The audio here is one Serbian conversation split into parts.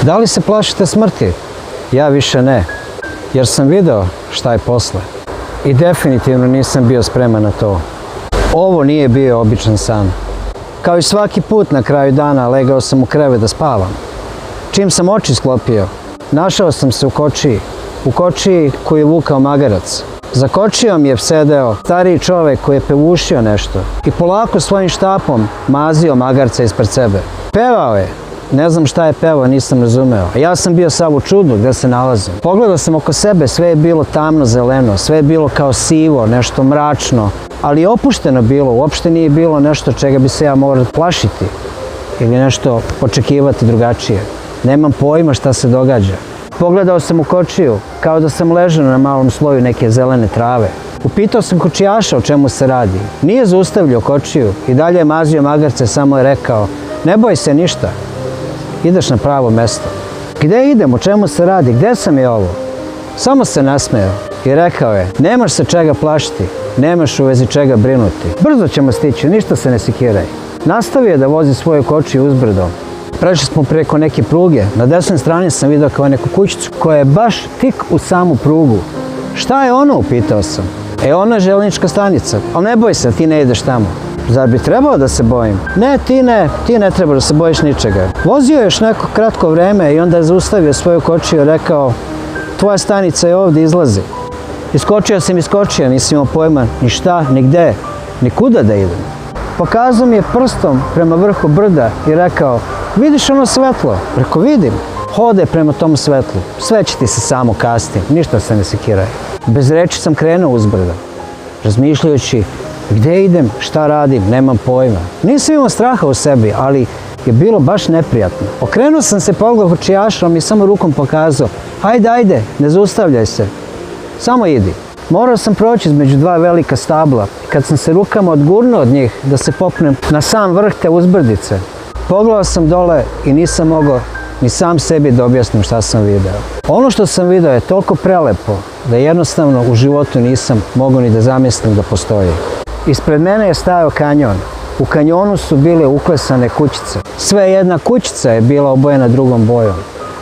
Da li se plašite smrti? Ja više ne, jer sam video šta je posle. I definitivno nisam bio spreman na to. Ovo nije bio običan san. Kao i svaki put na kraju dana legao sam u krevet da spavam. Čim sam oči sklopio, našao sam se u kočiji koju je vukao magarac. Za kočijom je sedeo stariji čovek koji je pevušio nešto i polako svojim štapom mazio magarca ispred sebe. Pevao je. Ne znam šta je pevao, nisam razumeo. A ja sam bio sav u čudu gde se nalazim. Pogledao sam oko sebe, sve je bilo tamno zeleno, sve je bilo kao sivo, nešto mračno, ali opušteno bilo, uopšte nije bilo nešto čega bi se ja morao plašiti ili nešto očekivati drugačije. Nemam pojma šta se događa. Pogledao sam u kočiju, kao da sam ležao na malom sloju neke zelene trave. Upitao sam kočijaša o čemu se radi. Nije zaustavljao kočiju i dalje je mazio magarce, samo je rekao: ne boj se ništa, ideš na pravo mesto. Gde idem, o čemu se radi, gde sam je ovo? Samo se nasmejao i rekao je: nemaš se čega plašiti, nemaš u vezi čega brinuti. Brzo ćemo stići, ništa se ne sekiraj. Nastavio je da vozi svoju kočiju uzbrdo. Prešli smo preko neke pruge. Na desnoj strani sam vidio kao neku kućicu koja je baš tik u samu prugu. Šta je ono, upitao sam. Ono je železnička stanica, ali ne boj se, ti ne ideš tamo. Zar bi trebao da se bojim? Ne, ti ne treba da se bojiš ničega. Vozio je još neko kratko vreme i onda je zaustavio svoju kočiju i rekao: tvoja stanica je ovdje, izlazi. Iskočio sam, nisam imao pojma ni šta, ni gde, ni kuda da idem. Pokazao mi je prstom prema vrhu brda i rekao: vidiš ono svetlo? Rekao: vidim. Hode prema tom svetlu, sve će ti se samo kasti, ništa se ne sekiraj. Bez reči sam krenuo uzbrdo, razmišljajući gde idem, šta radim, nemam pojma. Nisam imao straha u sebi, ali je bilo baš neprijatno. Okrenuo sam se, pogledao kočijaša, on mi samo rukom pokazao: ajde, ne zaustavljaj se, samo idi. Morao sam proći između dva velika stabla. Kad sam se rukama odgurnuo od njih da se popnem na sam vrh te uzbrdice, pogledao sam dole i nisam mogao ni sam sebi da objasnim šta sam video. Ono što sam video je toliko prelepo da jednostavno u životu nisam mogao ni da zamislim da postoji. Ispred mene je stajao kanjon. U kanjonu su bile uklesane kućice. Sve jedna kućica je bila obojena drugom bojom.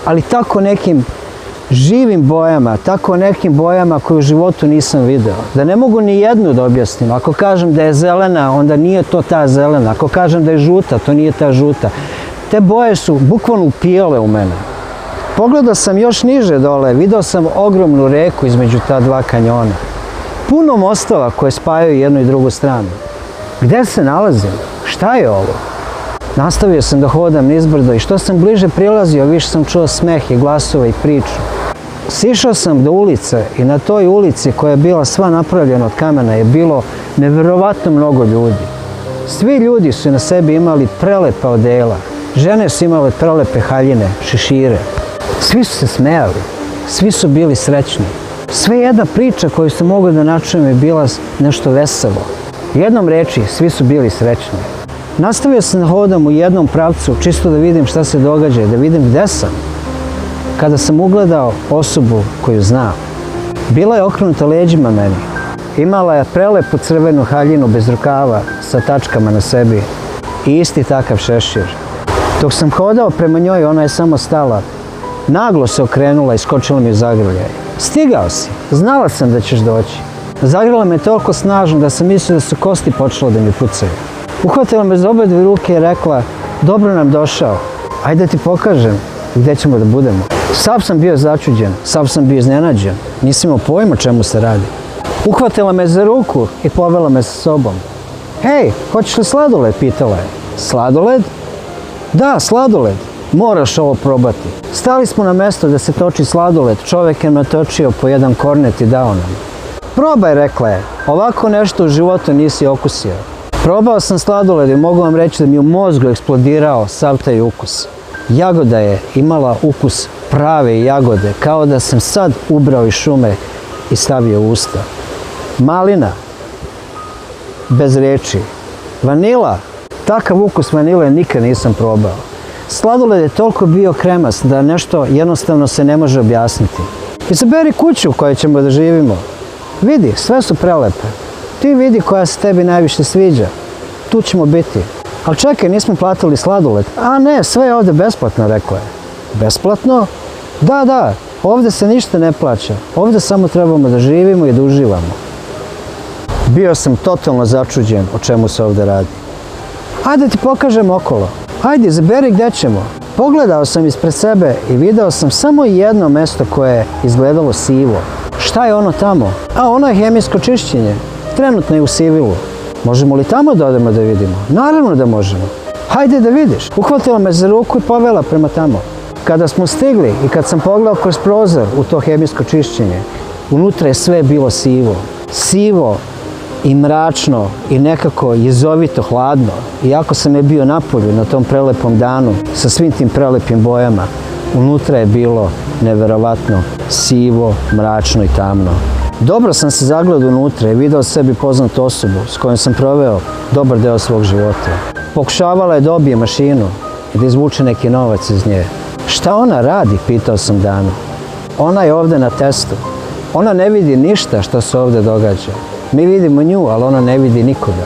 Ali tako nekim živim bojama, tako nekim bojama koje u životu nisam video. Da ne mogu ni jednu da objasnim. Ako kažem da je zelena, onda nije to ta zelena. Ako kažem da je žuta, to nije ta žuta. Te boje su bukvalno upijale u mene. Pogledao sam još niže dole, video sam ogromnu reku između ta dva kanjona. Puno mostova koje spajaju jednu i drugu stranu. Gde se nalazim? Šta je ovo? Nastavio sam da hodam nizbrdo i što sam bliže prilazio, više sam čuo smeh i glasove i priču. Sišao sam do ulice i na toj ulici koja je bila sva napravljena od kamena je bilo neverovatno mnogo ljudi. Svi ljudi su na sebi imali prelepa odela. Žene su imale prelepe haljine, šešire. Svi su se smejali, svi su bili srećni. Sve jedna priča koju sam mogao da načujem je bila nešto veselo. Jednom reči, svi su bili srećni. Nastavio sam da hodam u jednom pravcu, čisto da vidim šta se događa i da vidim gde sam. Kada sam ugledao osobu koju znam, bila je okrenuta leđima meni. Imala je prelepu crvenu haljinu bez rukava sa tačkama na sebi i isti takav šešir. Dok sam hodao prema njoj, ona je samo stala. Naglo se okrenula i skočila mi u zagrljaj. Stigao si, znala sam da ćeš doći. Zagrla me toliko snažno da sam mislio da su kosti počele da mi pucaju. Uhvatila me za obe dve ruke i rekla: dobro nam došao, ajde da ti pokažem gde ćemo da budemo. Sav sam bio začuđen, sav sam bio iznenađen, nisam imao pojma čemu se radi. Uhvatila me za ruku i povela me sa sobom. Hej, hoćeš li sladoled, pitala je. Sladoled? Da, sladoled. Moraš ovo probati. Stali smo na mesto da se toči sladoled, čovek je natočio po jedan kornet i dao nam. Probaj, rekla je, ovako nešto u životu nisi okusio. Probao sam sladoled i mogu vam reći da mi u mozgu eksplodirao sav taj ukus. Jagoda je imala ukus prave jagode, kao da sam sad ubrao iz šume i stavio u usta. Malina, bez reči. Vanila, takav ukus vanile nikad nisam probao. Sladoled je toliko bio kremast da nešto jednostavno se ne može objasniti. Izaberi kuću u kojoj ćemo da živimo. Vidi, sve su prelepe. Ti vidi koja se tebi najviše sviđa. Tu ćemo biti. Ali čekaj, nismo platili sladoled. A ne, sve je ovde besplatno, rekla je. Besplatno? Da, ovdje se ništa ne plaća. Ovdje samo trebamo da živimo i da uživamo. Bio sam totalno začuđen o čemu se ovdje radi. Ajde ti pokažem okolo. Ajde, izaberi gdje ćemo. Pogledao sam ispred sebe i video sam samo jedno mesto koje je izgledalo sivo. Šta je ono tamo? A ono je hemijsko čišćenje. Trenutno je u sivilu. Možemo li tamo da odemo da vidimo? Naravno da možemo. Hajde da vidiš. Uhvatila me za ruku i povela prema tamo. Kada smo stigli i kad sam pogledao kroz prozor u to hemijsko čišćenje, unutra je sve bilo sivo. Sivo i mračno i nekako jezovito hladno. Iako sam je bio napolju na tom prelepom danu sa svim tim prelepim bojama, unutra je bilo neverovatno sivo, mračno i tamno. Dobro sam se zagledao unutra i video sebi poznatu osobu s kojom sam proveo dobar deo svog života. Pokušavala je da dobije mašinu i da izvuče neki novac iz nje. Šta ona radi, pitao sam Danu. Ona je ovdje na testu. Ona ne vidi ništa što se ovdje događa. Mi vidimo nju, ali ona ne vidi nikoga.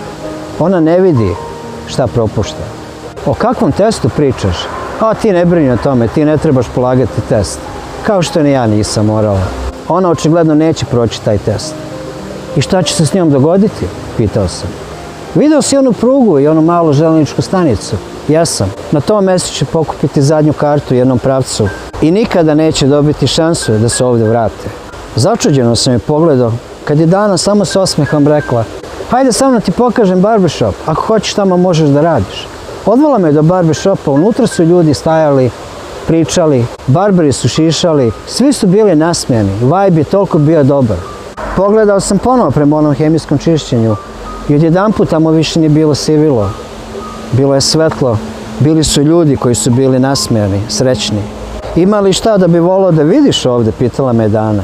Ona ne vidi šta propušta. O kakvom testu pričaš? A ti ne brini o tome, ti ne trebaš polagati test. Kao što ni ja nisam morala. Ona očigledno neće proći taj test. I šta će se s njom dogoditi? Pitao sam. Video si onu prugu i onu malu železničku stanicu? Jesam. Na tom mjestu će pokupiti zadnju kartu u jednom pravcu i nikada neće dobiti šansu da se ovdje vrate. Začuđeno sam je pogledao kad je Dana samo s osmehom rekla: hajde sa mnom ti pokažem barbershop, ako hoćeš tamo možeš da radiš. Odvela me do barbershopa, unutra su ljudi stajali, pričali, barberi su šišali, svi su bili nasmijani, vibe je toliko bio dobar. Pogledao sam ponovo prema onom hemijskom čišćenju i odjedanput tamo više nije bilo sivilo. Bilo je svetlo, bili su ljudi koji su bili nasmijani, srećni. Ima li šta da bi volao da vidiš ovdje, pitala me Dana.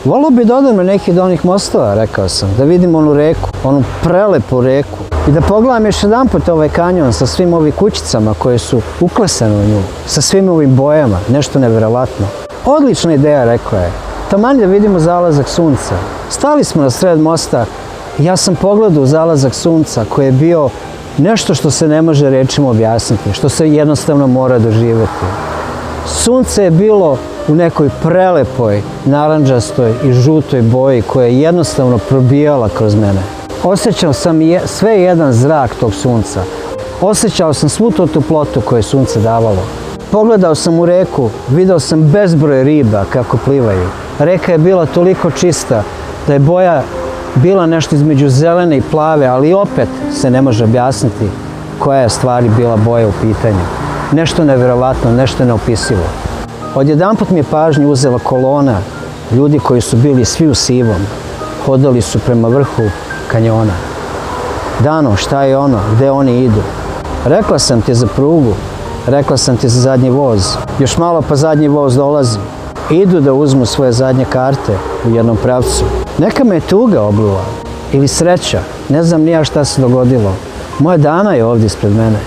Volao bi da odem na neki od onih mostova, rekao sam, da vidim onu reku, onu prelepu reku. I da pogledam još jedanput ovaj kanjon sa svim ovim kućicama koje su uklesane u nju, sa svim ovim bojama, nešto neverovatno. Odlična ideja, rekao je. Taman da vidimo zalazak sunca. Stali smo na sred mosta i ja sam pogledao zalazak sunca koji je bio nešto što se ne može rečima objasniti, što se jednostavno mora doživjeti. Sunce je bilo u nekoj prelepoj, narandžastoj i žutoj boji koja je jednostavno probijala kroz mene. Osjećao sam sve jedan zrak tog sunca. Osjećao sam svu tu toplotu koju je sunce davalo. Pogledao sam u reku, video sam bezbroj riba kako plivaju. Reka je bila toliko čista da je boja bila nešto između zelene i plave, ali opet se ne može objasniti koja je stvari bila boja u pitanju. Nešto nevjerovatno, nešto neopisivo. Odjedanput mi je pažnju uzela kolona ljudi koji su bili svi u sivom. Hodali su prema vrhu kanjona. Dano, šta je ono? Gde oni idu? Rekla sam ti za prugu, rekla sam ti za zadnji voz. Još malo pa zadnji voz dolazi. Idu da uzmu svoje zadnje karte u jednom pravcu. Neka me je tuga obluvala. Ili sreća. Ne znam ni ja šta se dogodilo. Moja Dana je ovdje ispred mene.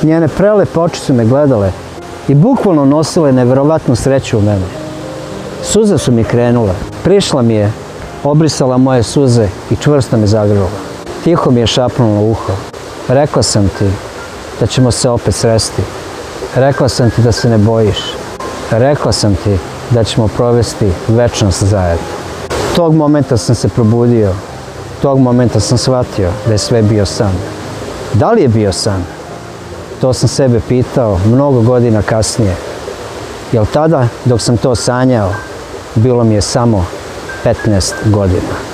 Njene prelepe oči su me gledale i bukvalno nosile neverovatnu sreću u mene. Suze su mi krenule. Prišla mi je, obrisala moje suze i čvrsto me zagrlila. Tiho mi je šapnula u uho. Rekla sam ti da ćemo se opet sresti. Rekla sam ti da se ne bojiš. Rekla sam ti da ćemo provesti večnost zajedno. Tog momenta sam se probudio. Tog momenta sam shvatio da je sve bio san. Da li je bio san? To sam sebe pitao mnogo godina kasnije. Jer tada, dok sam to sanjao, bilo mi je samo 15 godina.